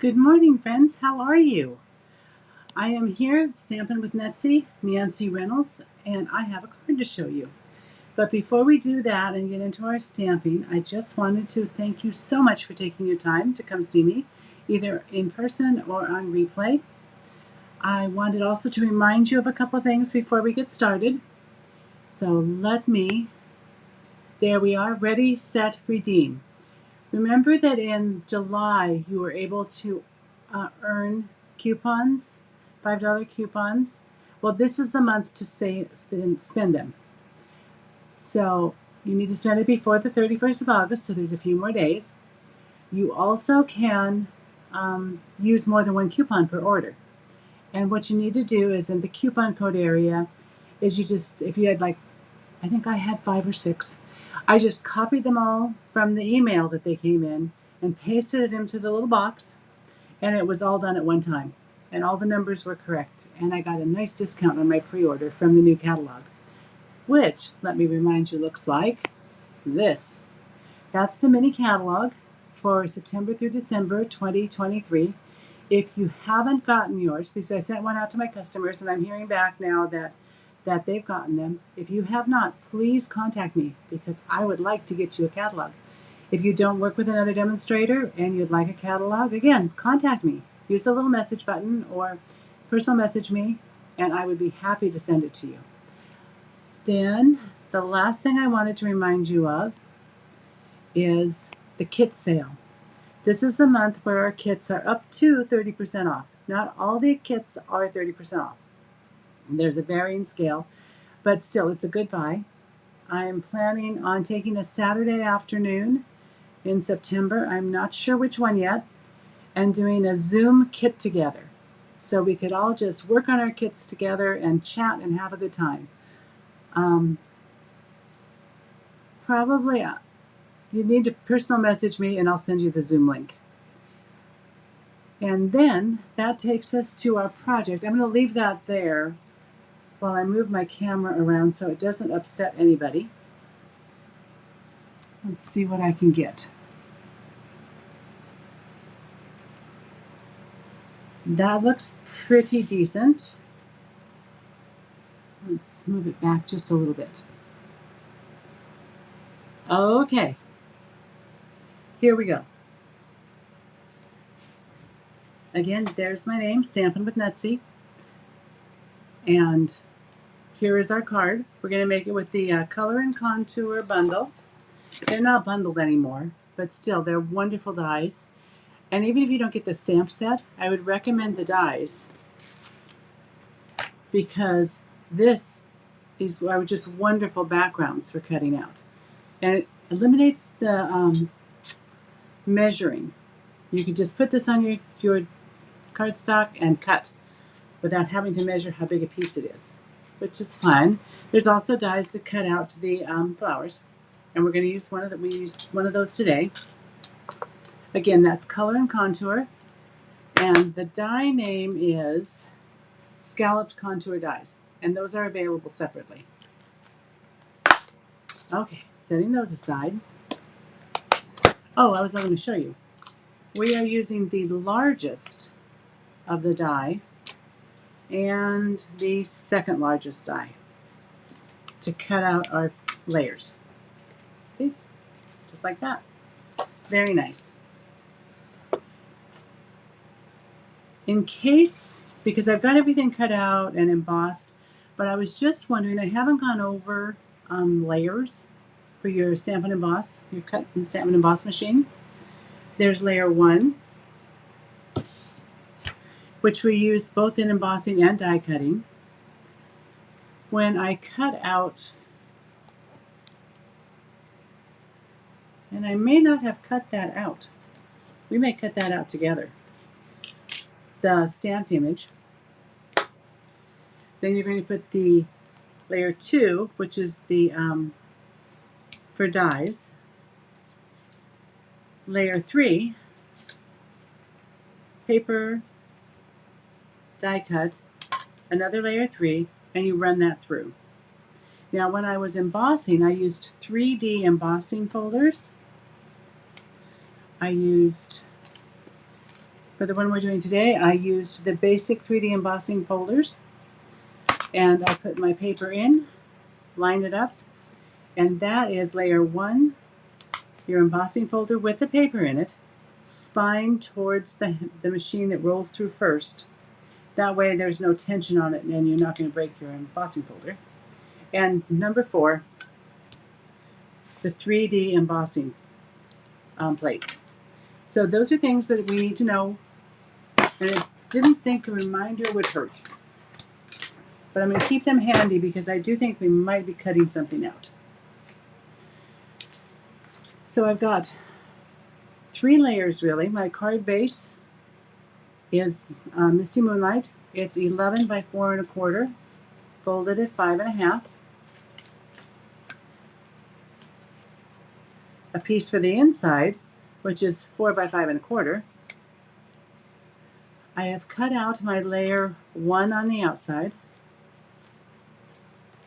Good morning, friends. How are you? I am here stamping with Nancy Reynolds, and I have a card to show you. But before we do that and get into our stamping, I just wanted to thank you so much for taking your time to come see me, either in person or on replay. I wanted also to remind you of a couple things before we get started. So there we are, ready, set, redeem. Remember that in July you were able to earn coupons, $5 coupons. Well, this is the month to spend them. So you need to spend it before the 31st of August, so there's a few more days. You also can use more than one coupon per order. And what you need to do is in the coupon code area is if you had I think I had 5 or 6. I just copied them all from the email that they came in and pasted it into the little box, and it was all done at one time. And all the numbers were correct, and I got a nice discount on my pre-order from the new catalog, which, let me remind you, looks like this. That's the mini catalog for September through December 2023. If you haven't gotten yours, because I sent one out to my customers, and I'm hearing back now that they've gotten them. If you have not, please contact me because I would like to get you a catalog. If you don't work with another demonstrator and you'd like a catalog, again, contact me. Use the little message button or personal message me, and I would be happy to send it to you. Then the last thing I wanted to remind you of is the kit sale. This is the month where our kits are up to 30% off. Not all the kits are 30% off. There's a varying scale, but still, it's a good buy. I'm planning on taking a Saturday afternoon in September. I'm not sure which one yet, and doing a Zoom kit together. So we could all just work on our kits together and chat and have a good time. Probably you need to personal message me and I'll send you the Zoom link. And then that takes us to our project. I'm going to leave that there while I move my camera around so it doesn't upset anybody. Let's see what I can get. That looks pretty decent. Let's move it back just a little bit. Okay, here we go. Again, there's my name, Stampin' with Nutsy. And here is our card. We're going to make it with the Color and Contour bundle. They're not bundled anymore, but still, they're wonderful dies. And even if you don't get the stamp set, I would recommend the dies because these are just wonderful backgrounds for cutting out. And it eliminates the measuring. You can just put this on your cardstock and cut without having to measure how big a piece it is, which is fun. There's also dies that cut out the flowers, and we're going to use we used one of those today. Again, that's Color and Contour, and the die name is Scalloped Contours Dies, and those are available separately. Okay, setting those aside. Oh, I was going to show you. We are using the largest of the die and the second largest die to cut out our layers. See? Just like that. Very nice. In case, because I've got everything cut out and embossed, but I was just wondering, I haven't gone over layers for your Stamp and Emboss, your cut and Stamp and Emboss machine. There's layer 1, which we use both in embossing and die cutting. When I cut out, and I may not have cut that out. We may cut that out together. The stamped image. Then you're going to put the layer 2, which is the for dies. Layer 3, paper, die cut, another layer 3, and you run that through. Now when I was embossing, I used 3D embossing folders. I used For the one we're doing today, I used the basic 3D embossing folders, and I put my paper in, lined it up, and that is layer 1, your embossing folder with the paper in it, spine towards the machine that rolls through first. That way there's no tension on it and you're not going to break your embossing folder. And number 4, the 3D embossing plate. So those are things that we need to know, and I didn't think a reminder would hurt. But I'm going to keep them handy because I do think we might be cutting something out. So I've got 3 layers really. My card base is Misty Moonlight. It's 11 by 4 1/4, folded at 5 1/2. A piece for the inside, which is 4 by 5 1/4. I have cut out my layer 1 on the outside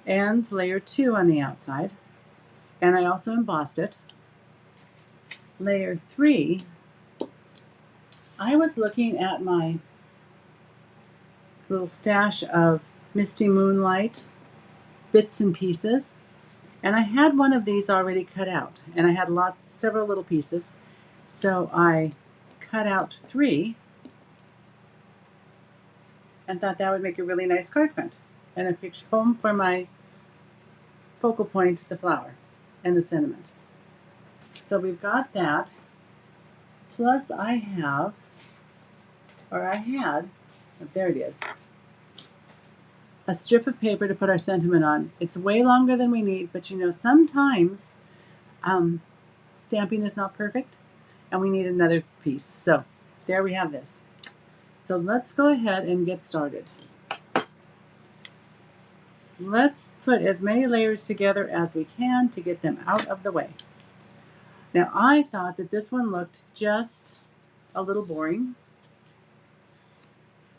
and layer 2 on the outside, and I also embossed it. Layer 3, I was looking at my little stash of Misty Moonlight bits and pieces, and I had one of these already cut out, and I had several little pieces, so I cut out 3 and thought that would make a really nice card front and a picture home for my focal point, the flower and the sentiment. So we've got that, plus I had, there it is, a strip of paper to put our sentiment on. It's way longer than we need, but you know, sometimes stamping is not perfect and we need another piece. So there we have this. So let's go ahead and get started. Let's put as many layers together as we can to get them out of the way. Now I thought that this one looked just a little boring.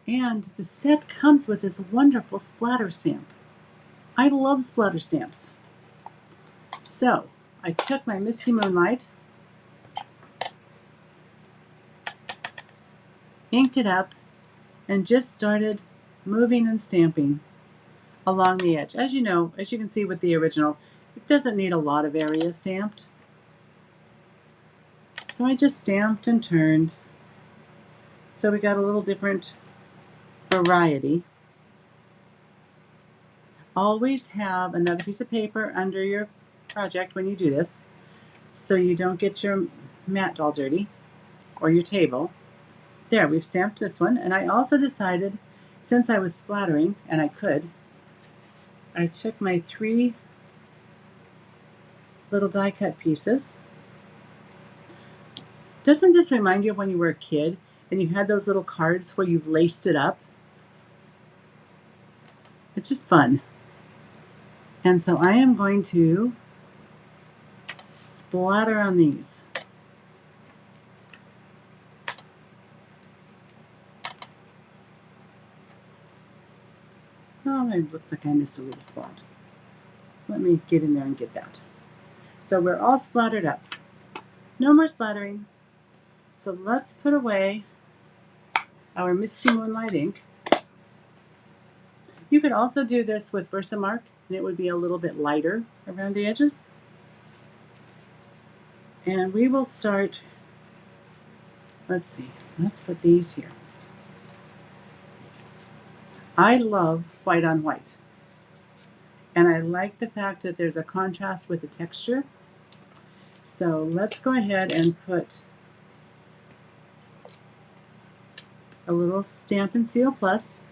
And the set comes with this wonderful splatter stamp. I love splatter stamps. So I took my Misty Moonlight, inked it up, and just started moving and stamping along the edge. As you know, as you can see with the original, it doesn't need a lot of area stamped. So I just stamped and turned. So we got a little different variety. Always have another piece of paper under your project when you do this, so you don't get your mat all dirty or your table. There, we've stamped this one, and I also decided, since I was splattering, and I could, I took my 3 little die cut pieces. Doesn't this remind you of when you were a kid and you had those little cards where you've laced it up? It's just fun. And so I am going to splatter on these. Oh, it looks like I missed a little spot. Let me get in there and get that. So we're all splattered up. No more splattering. So let's put away our Misty Moonlight ink. You could also do this with Versamark, and it would be a little bit lighter around the edges. And we will start, let's see, let's put these here. I love white on white. And I like the fact that there's a contrast with the texture. So let's go ahead and put a little Stampin' Seal Plus.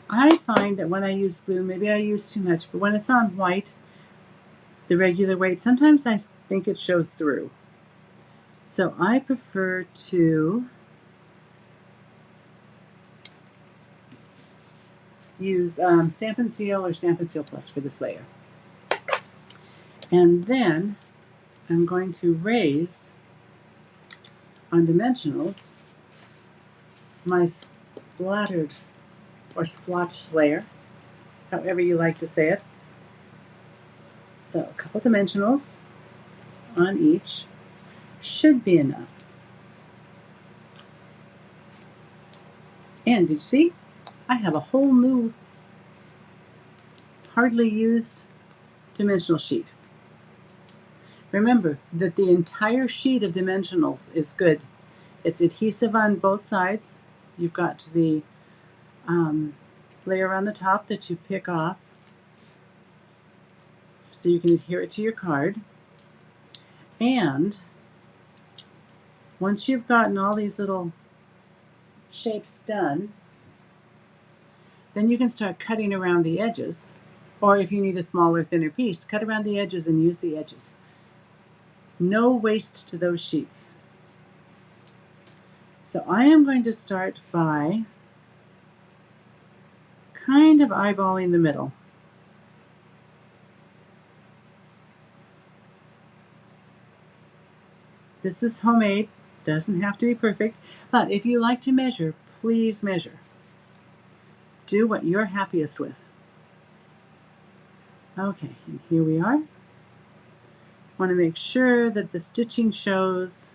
I find that when I use glue, maybe I use too much, but when it's on white, the regular weight, sometimes I think it shows through. So I prefer to use Stampin' Seal or Stampin' Seal Plus for this layer. And then I'm going to raise on dimensionals my splattered or splotched layer, however you like to say it. So a couple dimensionals on each. should be enough. And did you see? I have a whole new, hardly used dimensional sheet. Remember that the entire sheet of dimensionals is good. It's adhesive on both sides. You've got the layer on the top that you pick off so you can adhere it to your card. And once you've gotten all these little shapes done, then you can start cutting around the edges. Or if you need a smaller, thinner piece, cut around the edges and use the edges. No waste to those sheets. So I am going to start by kind of eyeballing the middle. This is homemade, doesn't have to be perfect, but if you like to measure, please measure. Do what you're happiest with. Okay, and here we are. Want to make sure that the stitching shows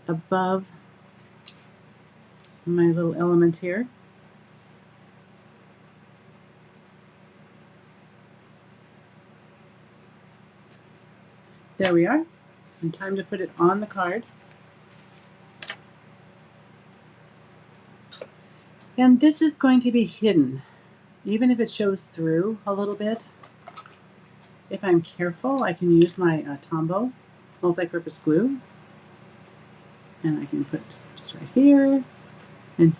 above my little element here. There we are. And time to put it on the card. And this is going to be hidden, even if it shows through a little bit. If I'm careful, I can use my Tombow multi-purpose glue. And I can put just right here, and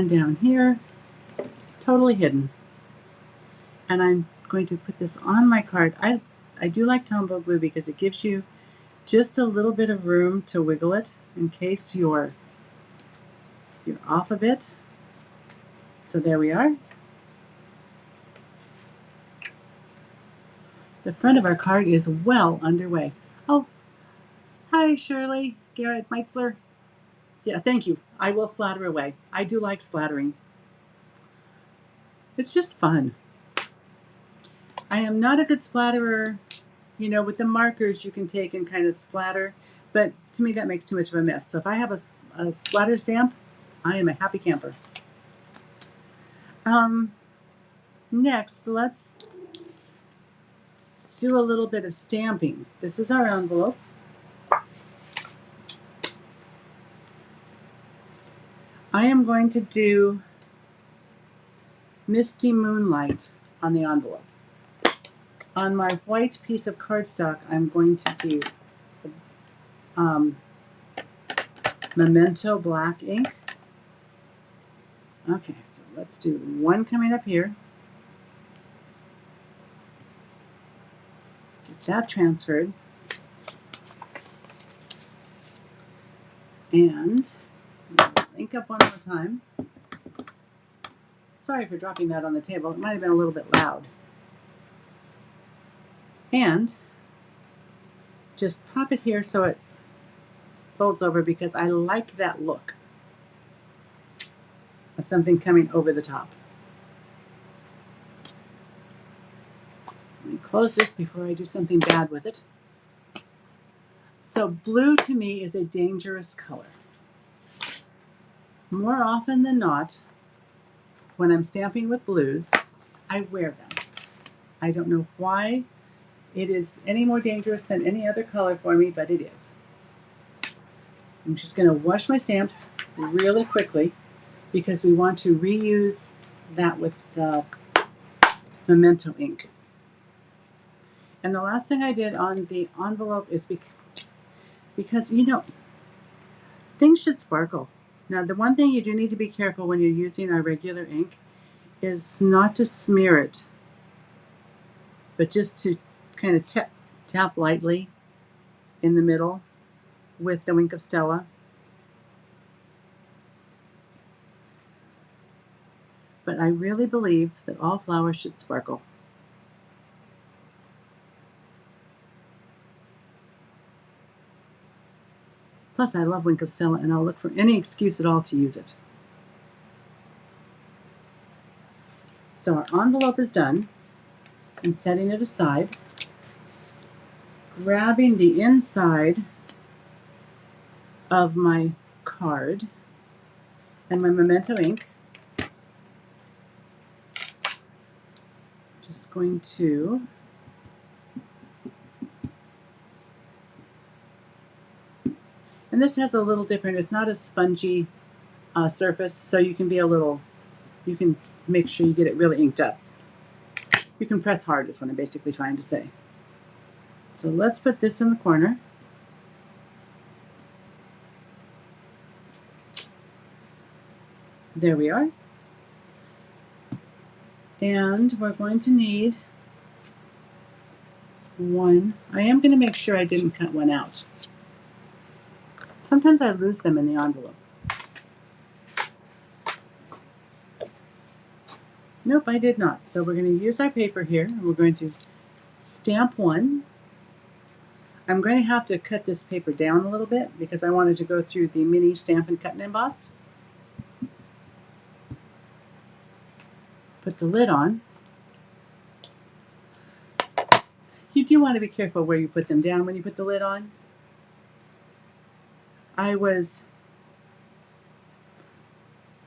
down here. Totally hidden. And I'm going to put this on my card. I do like Tombow glue because it gives you just a little bit of room to wiggle it in case you're off a bit. So there we are. The front of our card is well underway. Oh, hi Shirley, Garrett Meitzler. Yeah, thank you. I will splatter away. I do like splattering. It's just fun. I am not a good splatterer. You know, with the markers you can take and kind of splatter, but to me that makes too much of a mess. So if I have a splatter stamp, I am a happy camper. Next, let's do a little bit of stamping. This is our envelope. I am going to do Misty Moonlight on the envelope. On my white piece of cardstock, I'm going to do Memento black ink. Okay, so let's do one coming up here. Get that transferred. And ink up one more time. Sorry for dropping that on the table. It might have been a little bit loud. And just pop it here so it folds over because I like that look of something coming over the top. Let me close this before I do something bad with it. So blue to me is a dangerous color. More often than not, when I'm stamping with blues, I wear them. I don't know why it is any more dangerous than any other color for me, but it is. I'm just going to wash my stamps really quickly because we want to reuse that with the Memento ink. And the last thing I did on the envelope is because, you know, things should sparkle. Now, the one thing you do need to be careful when you're using our regular ink is not to smear it, but just to kind of tap lightly in the middle with the Wink of Stella. But I really believe that all flowers should sparkle. Plus, I love Wink of Stella, and I'll look for any excuse at all to use it. So our envelope is done. I'm setting it aside. grabbing the inside of my card and my memento ink. Just going to and this has a little different, it's not a spongy surface, so you can make sure you get it really inked up. You can press hard is what I'm basically trying to say. So let's put this in the corner. There we are. And we're going to need one. I am going to make sure I didn't cut one out. Sometimes I lose them in the envelope. Nope, I did not. So we're going to use our paper here, and we're going to stamp one. I'm going to have to cut this paper down a little bit because I wanted to go through the mini Stamp and Cut and Emboss. Put the lid on. You do want to be careful where you put them down when you put the lid on. I was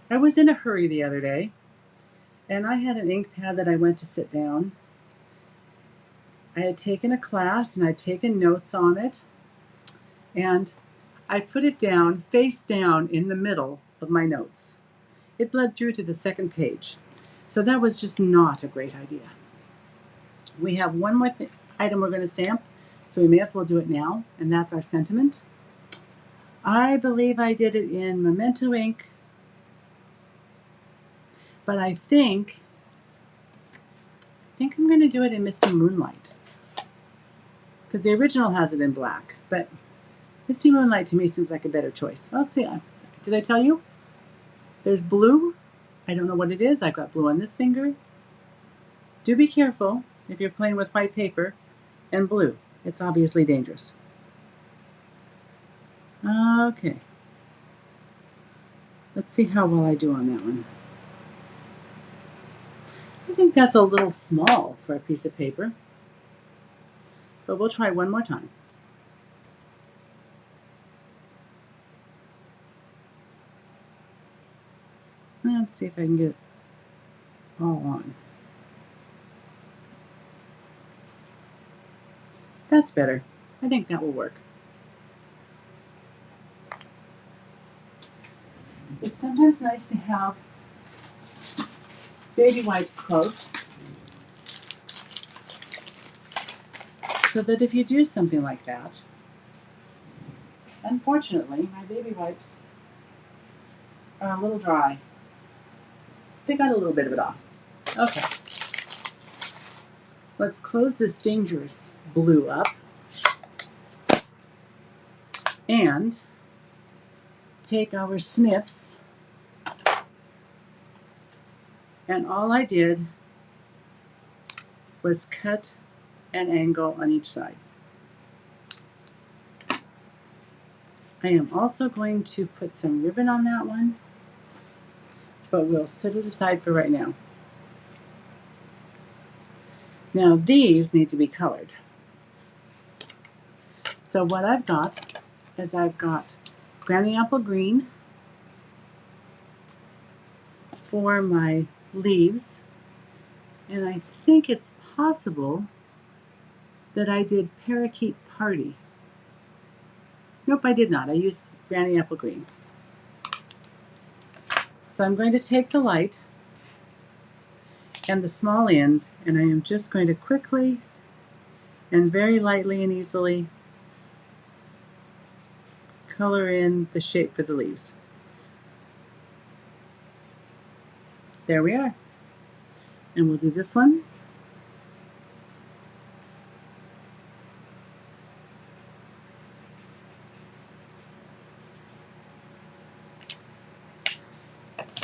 in a hurry the other day, and I had an ink pad that I went to sit down. I had taken a class and I'd taken notes on it, and I put it down, face down, in the middle of my notes. It bled through to the second page. So that was just not a great idea. We have one more item we're going to stamp, so we may as well do it now, and that's our sentiment. I believe I did it in memento ink, but I think I'm going to do it in Misty Moonlight, because the original has it in black, but Misty Moonlight to me seems like a better choice. Oh, see, did I tell you? There's blue. I don't know what it is. I've got blue on this finger. Do be careful if you're playing with white paper and blue. It's obviously dangerous. Okay. Let's see how well I do on that one. I think that's a little small for a piece of paper, but we'll try one more time. Let's see if I can get it all on. That's better. I think that will work. It's sometimes nice to have baby wipes close, so that if you do something like that, unfortunately, my baby wipes are a little dry. They got a little bit of it off. Okay. Let's close this dangerous blue up and take our snips, and all I did was cut an angle on each side. I am also going to put some ribbon on that one, but we'll set it aside for right now. Now these need to be colored. So what I've got is Granny Apple Green for my leaves, and I think it's possible that I did Parakeet Party. Nope, I did not. I used Granny Apple Green. So I'm going to take the light and the small end, and I am just going to quickly and very lightly and easily color in the shape for the leaves. There we are. And we'll do this one.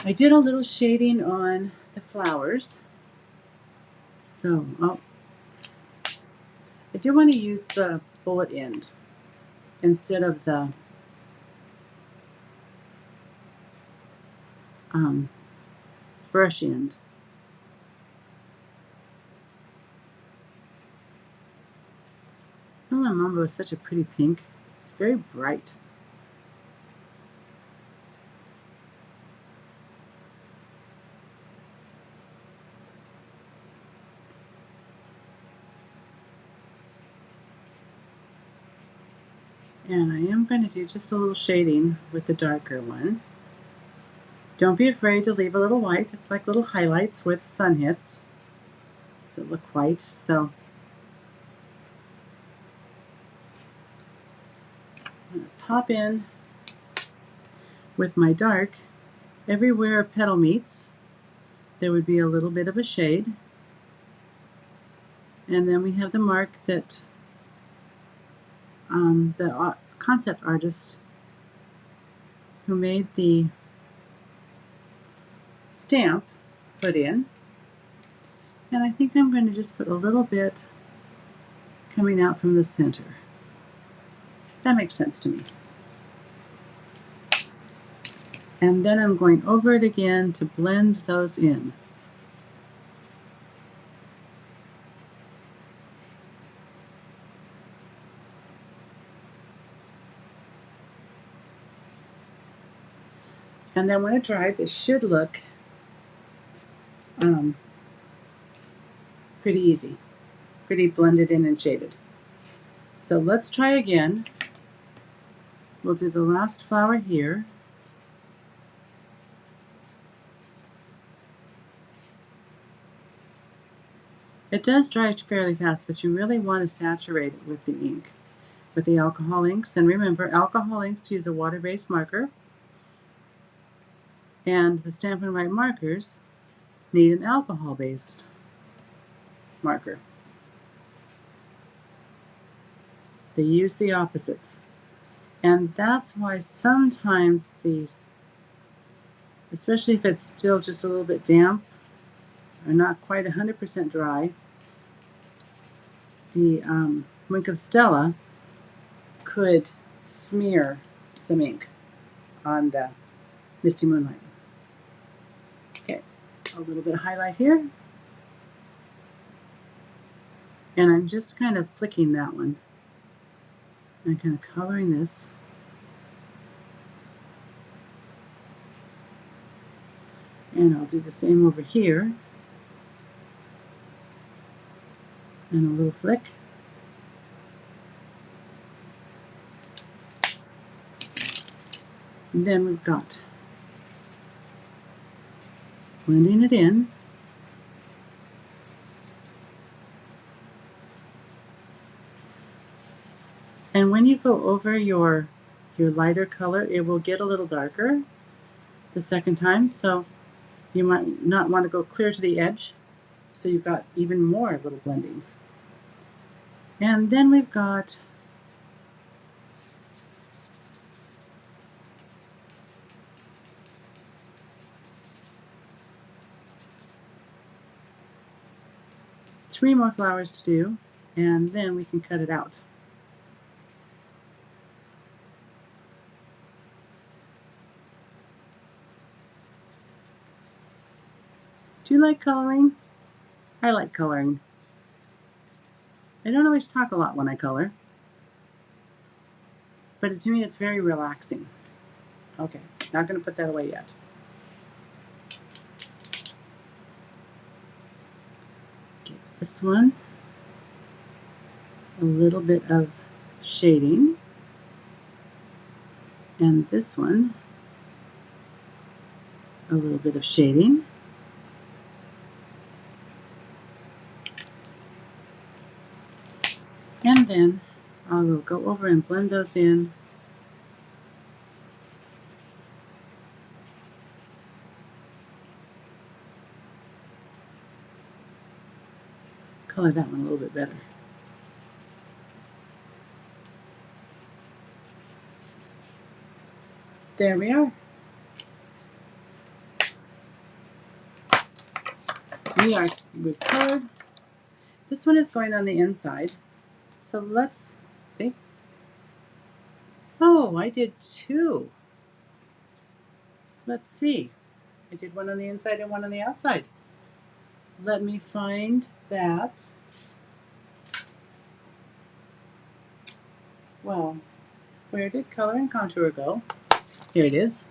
I did a little shading on the flowers. So, I do want to use the bullet end instead of the brush end. Luna Mambo is such a pretty pink. It's very bright. And I am going to do just a little shading with the darker one. Don't be afraid to leave a little white. It's like little highlights where the sun hits that look white. So I'm going to pop in with my dark. Everywhere a petal meets, there would be a little bit of a shade. And then we have the mark that the concept artist who made the stamp put in. And I think I'm going to just put a little bit coming out from the center. That makes sense to me. And then I'm going over it again to blend those in. And then when it dries, it should look pretty easy, pretty blended in and shaded. So let's try again. We'll do the last flower here. It does dry fairly fast, but you really want to saturate it with the ink, with the alcohol inks. And remember, alcohol inks use a water-based marker, and the Stampin' Write markers need an alcohol-based marker. They use the opposites. And that's why sometimes these, especially if it's still just a little bit damp or not quite 100% dry, the Wink of Stella could smear some ink on the Misty Moonlight. Okay, a little bit of highlight here. And I'm just kind of flicking that one. I'm kind of coloring this. And I'll do the same over here. And a little flick. And then we've got blending it in. And when you go over your lighter color, it will get a little darker the second time. So you might not want to go clear to the edge. So you've got even more little blendings. And then we've got three more flowers to do, and then we can cut it out. Do you like coloring? I like coloring. I don't always talk a lot when I color, but to me it's very relaxing. Okay, not going to put that away yet. Give this one a little bit of shading, and this one a little bit of shading. And then I will go over and blend those in. Color that one a little bit better. There we are. We've colored. This one is going on the inside. So let's see. Oh, I did two. Let's see. I did one on the inside and one on the outside. Let me find that. Well, where did color and contour go? Here it is.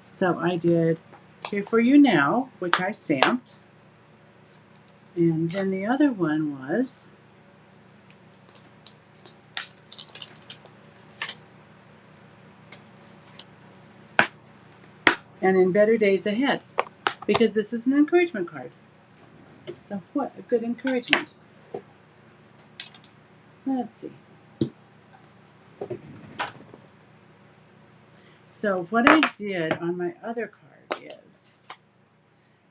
So I did Here For You Now, which I stamped. And then the other one was And in Better Days Ahead, because this is an encouragement card. So what a good encouragement. Let's see. So what I did on my other card is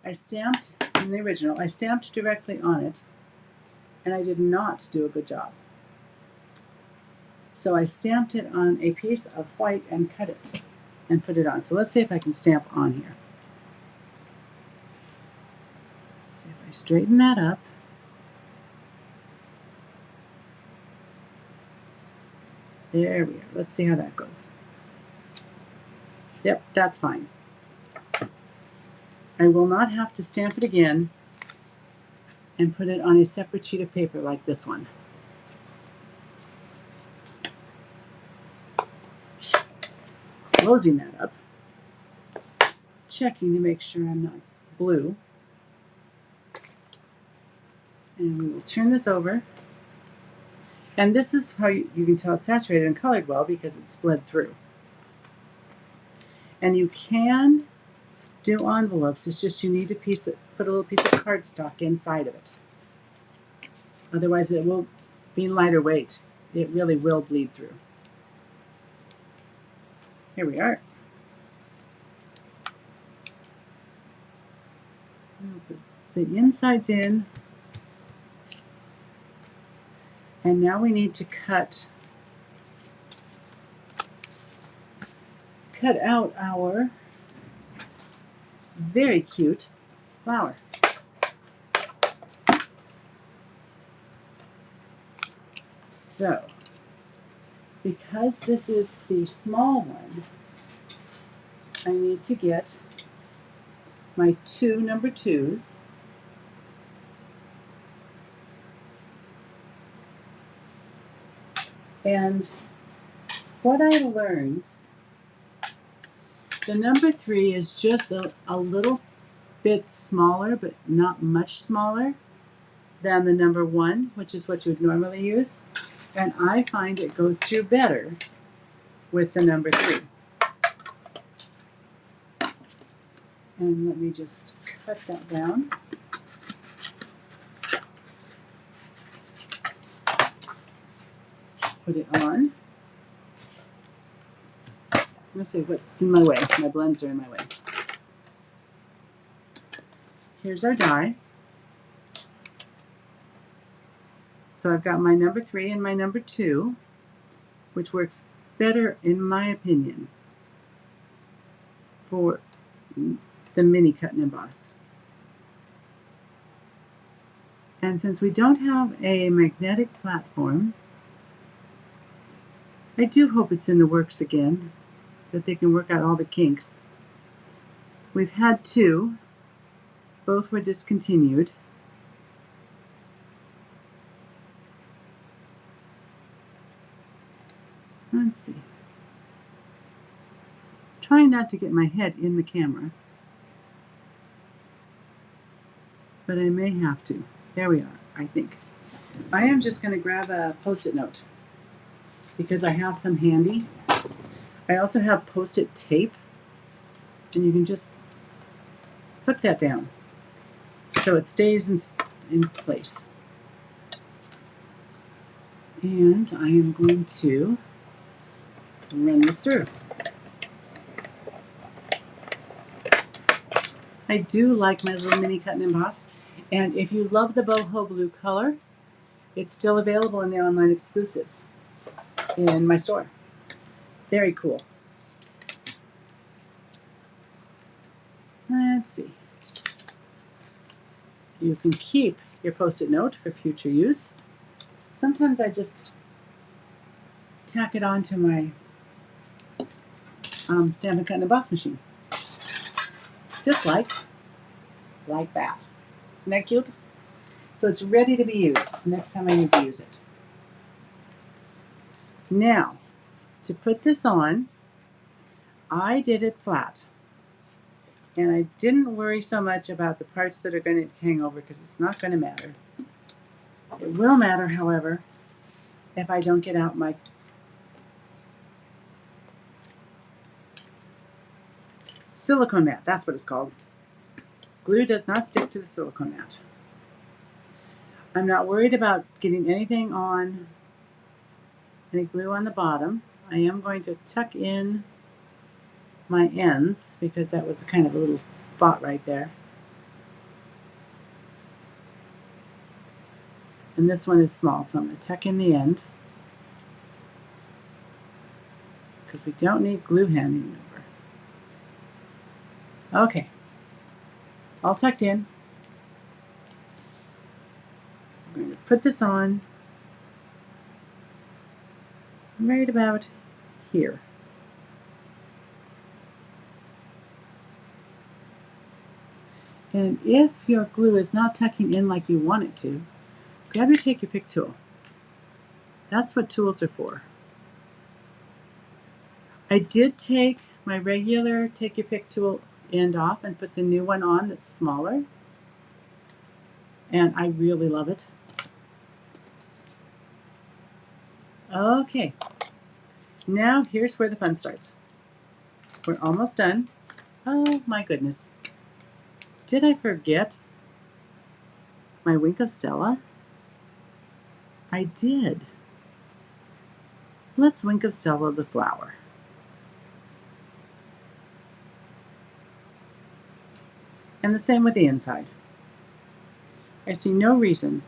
I stamped, in the original, I stamped directly on it, and I did not do a good job. So I stamped it on a piece of white and cut it and put it on. So let's see if I can stamp on here. See if I straighten that up. There we are. Let's see how that goes. Yep, that's fine. I will not have to stamp it again and put it on a separate sheet of paper like this one. Closing that up, checking to make sure I'm not blue. And we will turn this over. And this is how you can tell it's saturated and colored well, because it's bled through. And you can do envelopes, it's just you need to put a little piece of cardstock inside of it. Otherwise it will be lighter weight. It really will bleed through. Here we are. We'll put the insides in. And now we need to cut out our very cute flower. So, because this is the small one, I need to get my 2 number 2s. And what I learned, the number 3 is just a little bit smaller, but not much smaller than the number 1, which is what you would normally use. And I find it goes through better with the number 3. And let me just cut that down. Put it on. Let's see what's in my way. My blends are in my way. Here's our die. So I've got my number 3 and my number 2, which works better, in my opinion, for the mini cut and emboss. And since we don't have a magnetic platform, I do hope it's in the works again, that they can work out all the kinks. We've had 2. Both were discontinued. Let's see. Trying not to get my head in the camera, but I may have to. There we are, I think. I am just going to grab a Post-it note because I have some handy. I also have Post-it tape, and you can just put that down so it stays in place. And I am going to run this through. I do like my little mini cut and emboss, and if you love the boho blue color, it's still available in the online exclusives in my store. Very cool. Let's see. You can keep your Post-it note for future use. Sometimes I just tack it onto my Stamp and Cut and Emboss machine. Just like that. Isn't that cute? So it's ready to be used next time I need to use it. Now, to put this on, I did it flat. And I didn't worry so much about the parts that are going to hang over because it's not going to matter. It will matter, however, if I don't get out my silicone mat. That's what it's called. Glue does not stick to the silicone mat. I'm not worried about getting anything on, any glue on the bottom. I am going to tuck in my ends because that was kind of a little spot right there. And this one is small, so I'm going to tuck in the end because we don't need glue hanging over. Okay, all tucked in. I'm going to put this on right about here. And if your glue is not tucking in like you want it to, grab your Take Your Pick tool. That's what tools are for. I did take my regular Take Your Pick tool end off and put the new one on that's smaller. And I really love it. Okay, now here's where the fun starts. We're almost done. Oh my goodness. Did I forget my Wink of Stella? I did. Let's Wink of Stella the flower. And the same with the inside. I see no reason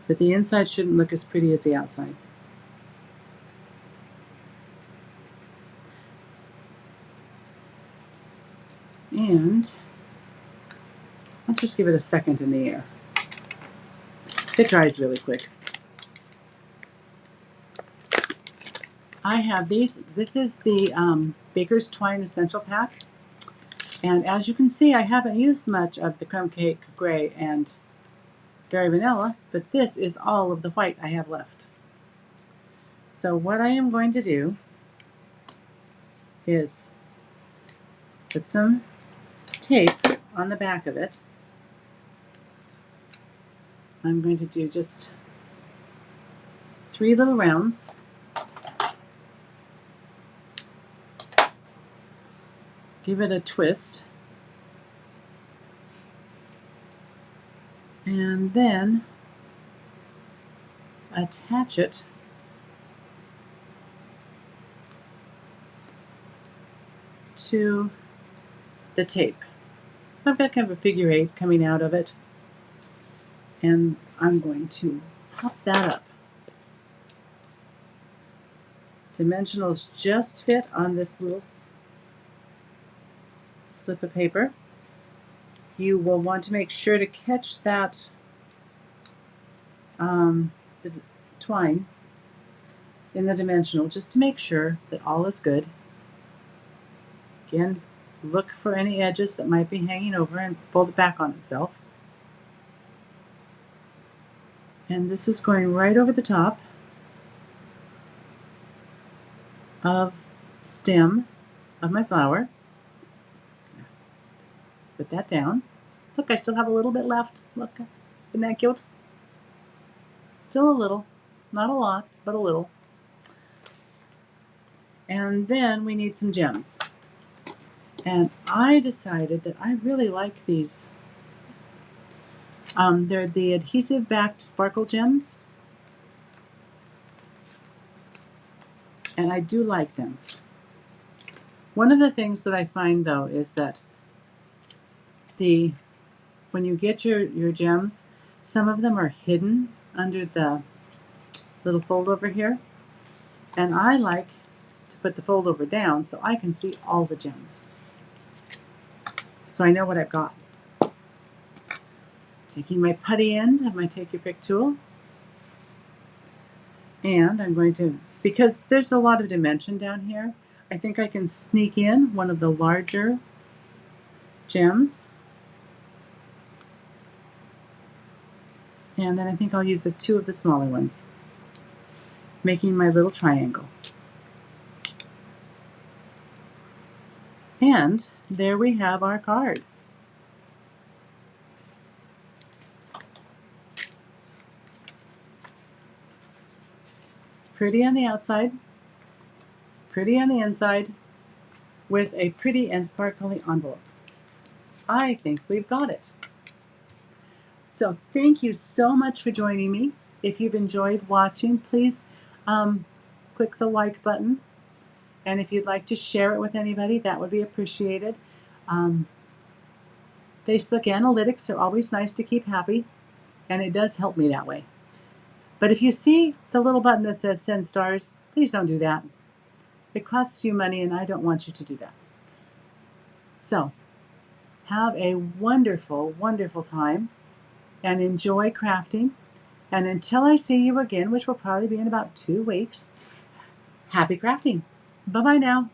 that the inside shouldn't look as pretty as the outside. And I'll just give it a second in the air. It dries really quick. I have these. This is the Baker's Twine Essential Pack. And as you can see, I haven't used much of the Crumb Cake Gray and Berry Vanilla, but this is all of the white I have left. So what I am going to do is put some tape on the back of it. I'm going to do just 3 little rounds. Give it a twist. And then attach it to the tape. I've got kind of a figure 8 coming out of it. And I'm going to pop that up. Dimensionals just fit on this little slip of paper. You will want to make sure to catch that the twine in the dimensional just to make sure that all is good. Again, look for any edges that might be hanging over and fold it back on itself. And this is going right over the top of the stem of my flower. Put that down. Look, I still have a little bit left. Look, isn't that cute? Still a little. Not a lot, but a little. And then we need some gems. And I decided that I really like these. They're the adhesive-backed sparkle gems. And I do like them. One of the things that I find, though, is that when you get your gems, some of them are hidden under the little fold over here. And I like to put the fold over down so I can see all the gems. So I know what I've got. Taking my putty end of my Take Your Pick tool. And I'm going to, because there's a lot of dimension down here, I think I can sneak in one of the larger gems. And then I think I'll use 2 of the smaller ones. making my little triangle. And there we have our card. Pretty on the outside, pretty on the inside, with a pretty and sparkly envelope. I think we've got it. So thank you so much for joining me. If you've enjoyed watching, please click the like button. And if you'd like to share it with anybody, that would be appreciated. Facebook analytics are always nice to keep happy, and it does help me that way. But if you see the little button that says send stars, please don't do that. It costs you money, and I don't want you to do that. So have a wonderful, wonderful time, and enjoy crafting. And until I see you again, which will probably be in about 2 weeks, happy crafting. Bye-bye now.